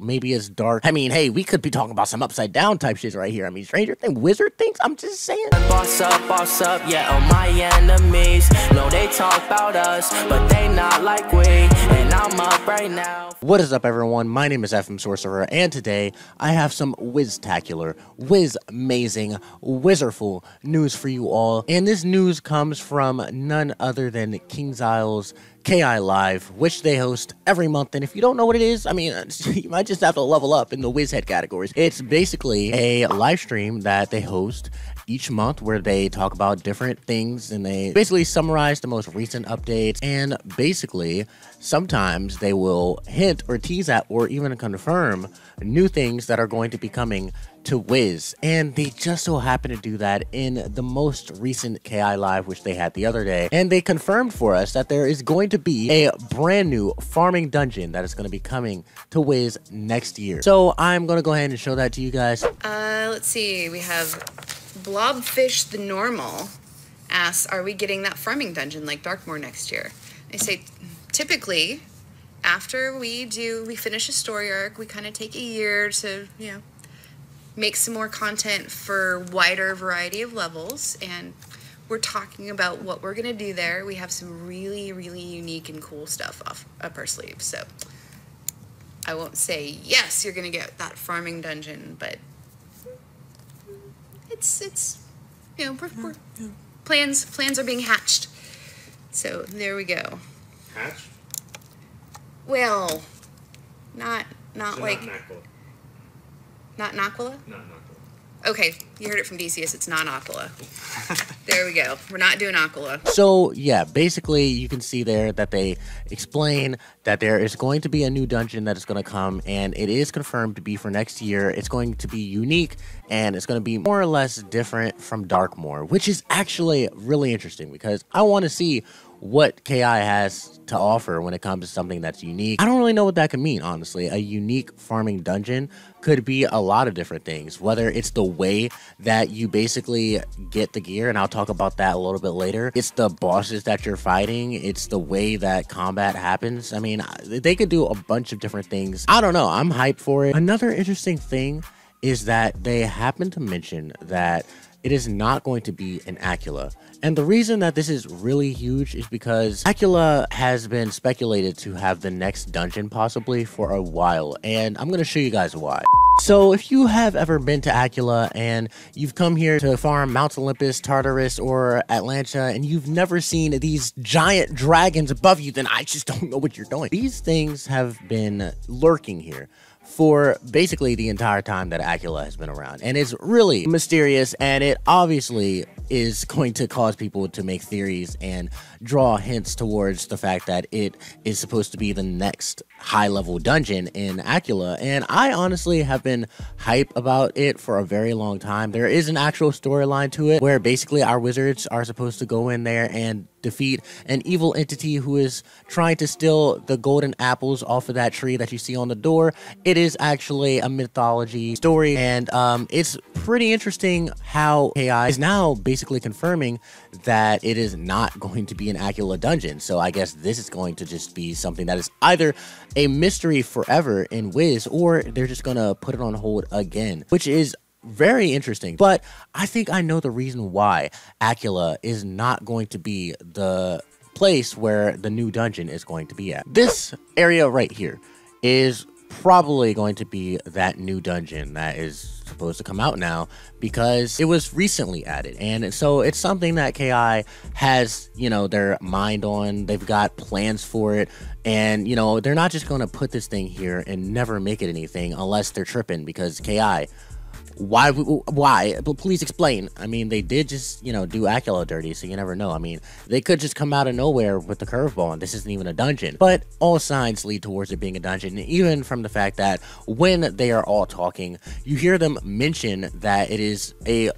Maybe it's dark. I mean, hey, we could be talking about some upside down type shit right here. I mean, Stranger Things, Wizard Things, I'm just saying. Boss up, yeah, all my enemies. No, they talk about us, but they not like we. And I'm up right now. What is up, everyone? My name is FMSorcerer, and today I have some whiz-tacular, whiz-amazing, wizardful news for you all. And this news comes from none other than KINGSISLE's KI Live, which they host every month. And if you don't know what it is, I mean, you might just have to level up in the WizHead categories. It's basically a live stream that they host each month where they talk about different things and they basically summarize the most recent updates. And basically, sometimes they will hint or tease at or even confirm new things that are going to be coming to Wiz, and they just so happen to do that in the most recent KI Live, which they had the other day. And they confirmed for us that there is going to be a brand new farming dungeon that is going to be coming to Wiz next year. So I'm going to go ahead and show that to you guys. Let's see. We have Blobfish the Normal asks, are we getting that farming dungeon like Darkmoor next year? I say, typically, after we finish a story arc, we kind of take a year to, make some more content for wider variety of levels, and we're talking about what we're gonna do there. We have some really, really unique and cool stuff up our sleeve, so I won't say yes, you're gonna get that farming dungeon, but it's plans are being hatched. So there we go. Hatched? Well, not So like not Naquila. not Naquila? Not Naquila. Okay, you heard it from DCS, it's not Aquila. There we go. We're not doing Aquila. So yeah, basically you can see there that they explain that there is going to be a new dungeon that is going to come, and it is confirmed to be for next year. It's going to be unique, and it's going to be more or less different from Darkmoor, which is actually really interesting because I want to see what KI has to offer when it comes to something that's unique. I don't really know what that could mean, honestly. A unique farming dungeon could be a lot of different things, whether it's the way that you basically get the gear, and I'll talk about that a little bit later. It's the bosses that you're fighting. It's the way that combat happens. I mean, they could do a bunch of different things. I don't know. I'm hyped for it. Another interesting thing is that they happen to mention that it is not going to be an Aquila. And the reason that this is really huge is because Aquila has been speculated to have the next dungeon possibly for a while, and I'm going to show you guys why. So if you have ever been to Aquila and you've come here to farm Mount Olympus, Tartarus, or Atlanta, and you've never seen these giant dragons above you, then I just don't know what you're doing. These things have been lurking here for basically the entire time that Aquila has been around, and it's really mysterious, and it obviously is going to cause people to make theories and draw hints towards the fact that it is supposed to be the next high-level dungeon in Aquila. And I honestly have been hype about it for a very long time. There is an actual storyline to it where basically our wizards are supposed to go in there and defeat an evil entity who is trying to steal the golden apples off of that tree that you see on the door. It is actually a mythology story, and it's pretty interesting how KI is now basically confirming that it is not going to be an Aquila dungeon. So I guess this is going to just be something that is either a mystery forever in Wiz, or they're just gonna put it on hold again, which is very interesting. But I think I know the reason why Aquila is not going to be the place where the new dungeon is going to be at. This area right here is probably going to be that new dungeon that is supposed to come out now because it was recently added, and so it's something that KI has their mind on. They've got plans for it, and they're not just going to put this thing here and never make it anything unless they're tripping, because KI, why? Please explain. I mean, they did just, do Aquila dirty, so you never know. I mean, they could just come out of nowhere with the curveball, and this isn't even a dungeon. But all signs lead towards it being a dungeon, even from the fact that when they are all talking, you hear them mention that it is a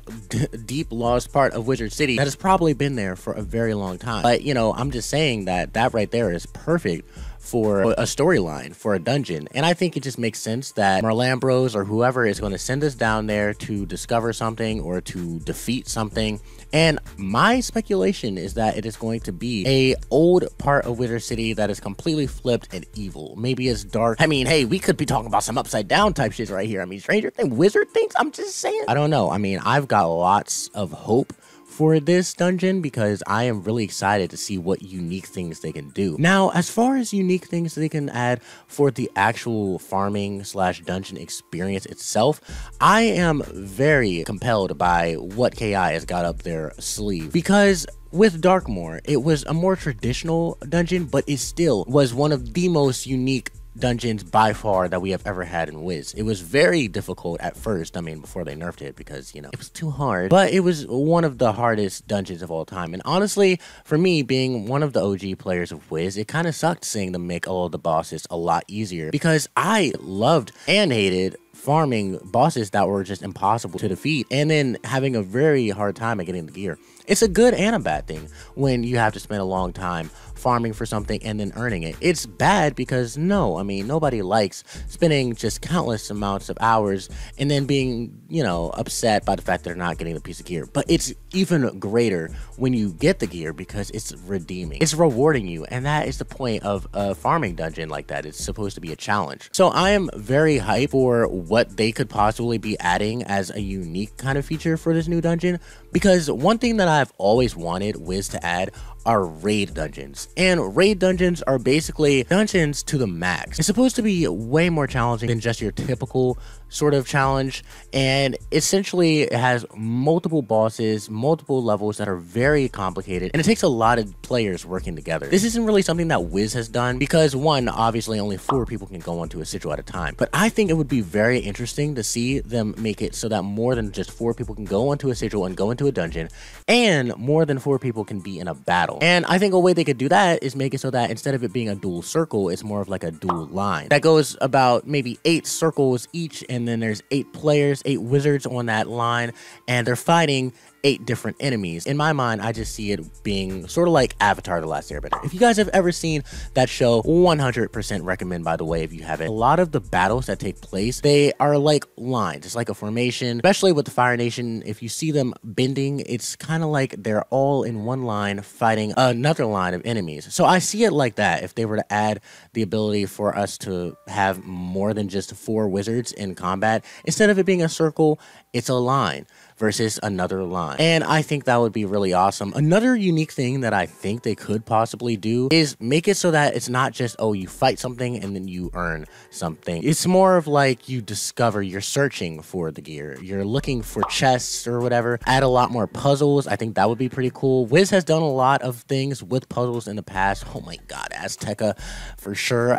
deep lost part of Wizard City that has probably been there for a very long time. But, I'm just saying that right there is perfect for a storyline, for a dungeon. And I think it just makes sense that Merlambros or whoever is going to send us down there to discover something or to defeat something. And my speculation is that it is going to be a old part of Wizard City that is completely flipped and evil. Maybe it's dark. I mean, hey, we could be talking about some upside down type shit right here. I mean, Stranger Things, Wizard Things, I'm just saying. I don't know. I mean, I've got lots of hope for this dungeon because I am really excited to see what unique things they can do. Now, as far as unique things they can add for the actual farming / dungeon experience itself, I am very compelled by what KI has got up their sleeve, because with Darkmoor, it was a more traditional dungeon, but it still was one of the most unique dungeons by far that we have ever had in Wiz. It was very difficult at first, I mean, before they nerfed it, because, you know, it was too hard, but it was one of the hardest dungeons of all time. And honestly, for me, being one of the OG players of Wiz, it kind of sucked seeing them make all of the bosses a lot easier, because I loved and hated farming bosses that were just impossible to defeat, and then having a very hard time at getting the gear. It's a good and a bad thing when you have to spend a long time farming for something and then earning it. It's bad because no, I mean, nobody likes spending just countless amounts of hours and then being, you know, upset by the fact they're not getting the piece of gear. But it's even greater when you get the gear because it's redeeming. It's rewarding you, and that is the point of a farming dungeon like that. It's supposed to be a challenge. So I am very hyped for what they could possibly be adding as a unique kind of feature for this new dungeon, because one thing that I've always wanted Wiz to add are raid dungeons. And raid dungeons are basically dungeons to the max. It's supposed to be way more challenging than just your typical sort of challenge, and essentially it has multiple bosses, multiple levels that are very complicated, and it takes a lot of players working together. This isn't really something that Wiz has done because, one, obviously only 4 people can go onto a sigil at a time, but I think it would be very interesting to see them make it so that more than just 4 people can go onto a sigil and go into a dungeon, and more than 4 people can be in a battle. And I think a way they could do that is make it so that instead of it being a dual circle, it's more of like a dual line that goes about maybe 8 circles each, and then there's 8 players, 8 wizards on that line, and they're fighting 8 different enemies. In my mind, I just see it being sort of like Avatar: The Last Airbender. If you guys have ever seen that show, 100% recommend, by the way, if you haven't. A lot of the battles that take place, they are like lines. It's like a formation, especially with the Fire Nation. If you see them bending, it's kind of like they're all in one line fighting another line of enemies. So I see it like that. If they were to add the ability for us to have more than just 4 wizards in combat, instead of it being a circle, it's a line versus another line. And I think that would be really awesome. Another unique thing that I think they could possibly do is make it so that it's not just, oh, you fight something and then you earn something. It's more of like you discover, you're searching for the gear, you're looking for chests or whatever. Add a lot more puzzles. I think that would be pretty cool. Wiz has done a lot of things with puzzles in the past. Oh my god, Azteca for sure.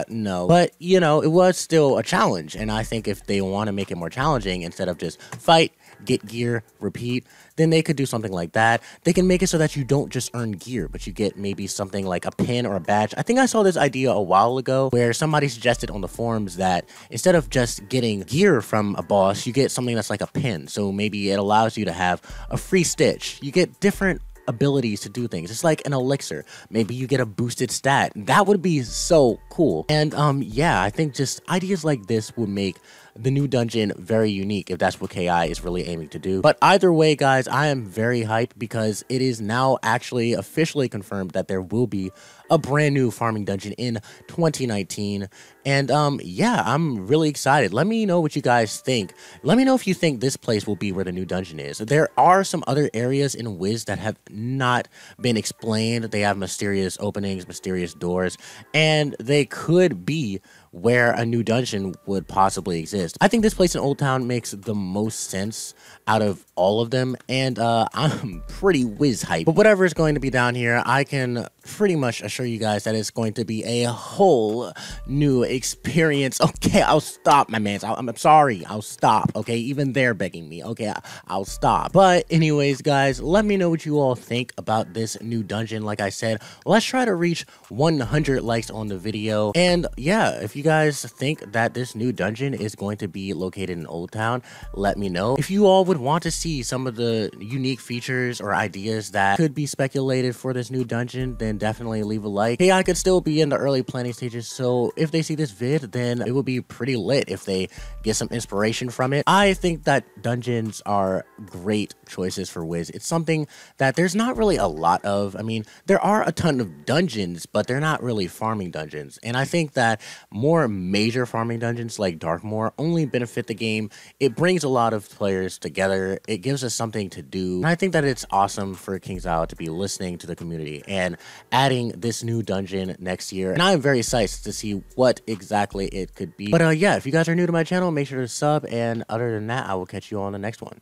No. But you know, it was still a challenge, and I think if they want to make it more challenging, instead of just fight, get gear, repeat, then they could do something like that. They can make it so that you don't just earn gear, but you get maybe something like a pin or a badge. I think I saw this idea a while ago where somebody suggested on the forums that instead of just getting gear from a boss, you get something that's like a pin. So maybe it allows you to have a free stitch. You get different abilities to do things. It's like an elixir. Maybe you get a boosted stat. That would be so cool. And yeah, I think just ideas like this would make the new dungeon very unique if that's what KI is really aiming to do. But either way, guys, I am very hyped because it is now actually officially confirmed that there will be a brand new farming dungeon in 2019. And yeah, I'm really excited. Let me know what you guys think. Let me know if you think this place will be where the new dungeon is. There are some other areas in Wiz that have not been explained. They have mysterious openings, mysterious doors, and they could be where a new dungeon would possibly exist. I think this place in Old Town makes the most sense out of all of them, and I'm pretty Wiz hyped. But whatever is going to be down here, I can pretty much assure you guys that it's going to be a whole new experience. Okay, I'll stop, my man. I'm sorry, I'll stop. Okay, even they're begging me. Okay, I'll stop. But anyways, guys, let me know what you all think about this new dungeon. Like I said, let's try to reach 100 likes on the video. And yeah, if you you guys think that this new dungeon is going to be located in Old Town, let me know. If you all would want to see some of the unique features or ideas that could be speculated for this new dungeon, then definitely leave a like. AI could still be in the early planning stages, so if they see this vid, then it will be pretty lit if they get some inspiration from it. I think that dungeons are great choices for Wiz. It's something that there's not really a lot of. I mean, there are a ton of dungeons, but they're not really farming dungeons. And I think that more major farming dungeons like Darkmoor only benefit the game. It brings a lot of players together. It gives us something to do. And I think that it's awesome for KINGSISLE to be listening to the community and adding this new dungeon next year. And I'm very excited to see what exactly it could be. But yeah, if you guys are new to my channel, make sure to sub. And other than that, I will catch you on the next one.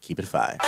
Keep it 5.